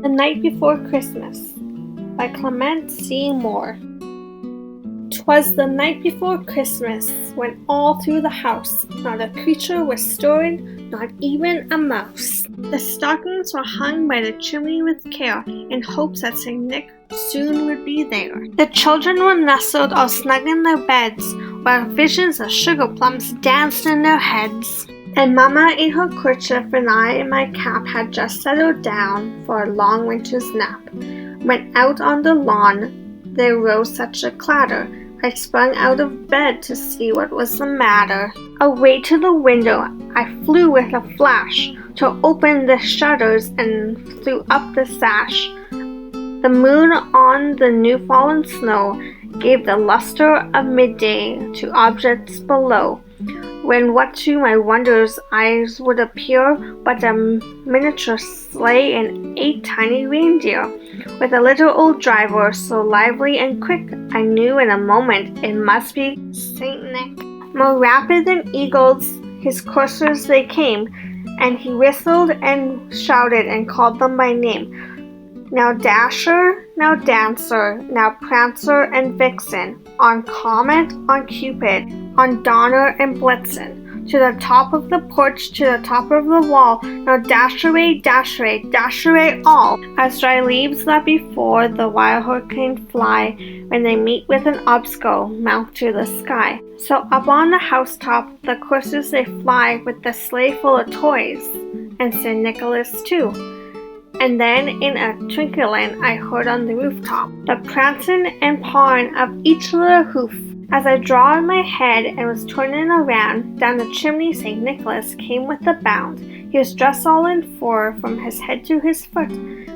The Night Before Christmas by Clement C. Moore. 'Twas the night before Christmas, when all through the house not a creature was stirring, not even a mouse. The stockings were hung by the chimney with care, in hopes that St. Nick soon would be there. The children were nestled all snug in their beds, while visions of sugar plums danced in their heads. And Mamma in her kerchief and I in my cap had just settled down for a long winter's nap, when out on the lawn there rose such a clatter, I sprung out of bed to see what was the matter. Away to the window I flew with a flash, to open the shutters and flew up the sash. The moon on the new-fallen snow gave the luster of midday to objects below, when what to my wondrous eyes would appear but a miniature sleigh and 8 tiny reindeer, with a little old driver so lively and quick I knew in a moment it must be St. Nick. More rapid than eagles his coursers they came, and he whistled and shouted and called them by name. Now Dasher, now Dancer, now Prancer and Vixen, on Comet, on Cupid, on Donner and Blitzen, to the top of the porch, to the top of the wall, now dash away, dash away, dash away all, as dry leaves that before the wild hurricane fly, when they meet with an obstacle, mount to the sky. So up on the housetop the coursers they fly, with the sleigh full of toys, and St. Nicholas too. And then in a twinkling I heard on the rooftop the prancing and pawing of each little hoof. As I drawed my head and was turning around, down the chimney St. Nicholas came with a bound. He was dressed all in fur from his head to his foot,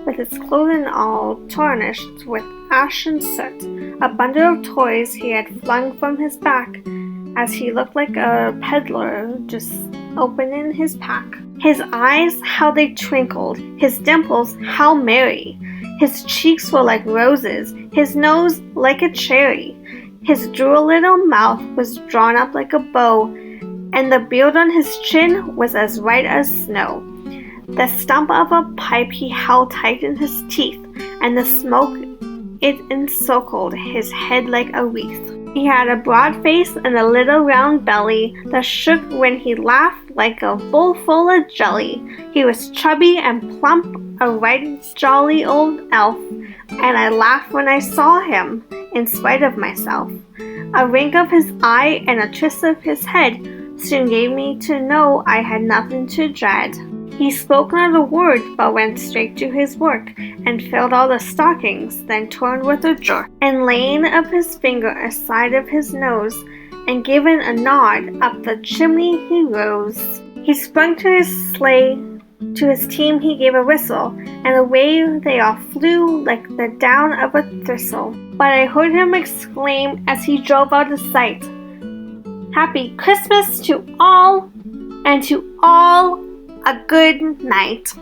with his clothing all tarnished with ash and soot. A bundle of toys he had flung from his back, as he looked like a peddler just opening his pack. His eyes, how they twinkled, his dimples, how merry. His cheeks were like roses, his nose like a cherry. His droll little mouth was drawn up like a bow, and the beard on his chin was as white as snow. The stump of a pipe he held tight in his teeth, and the smoke it encircled his head like a wreath. He had a broad face and a little round belly that shook when he laughed like a bowl full of jelly. He was chubby and plump, a right jolly old elf, and I laughed when I saw him, in spite of myself. A wink of his eye and a twist of his head soon gave me to know I had nothing to dread. He spoke not a word, but went straight to his work, and filled all the stockings, then turned with a jerk, and laying up his finger aside of his nose, and giving a nod, up the chimney he rose. He sprung to his sleigh, to his team he gave a whistle, and away they all flew like the down of a thistle. But I heard him exclaim as he drove out of sight, "Happy Christmas to all, and to all a good night."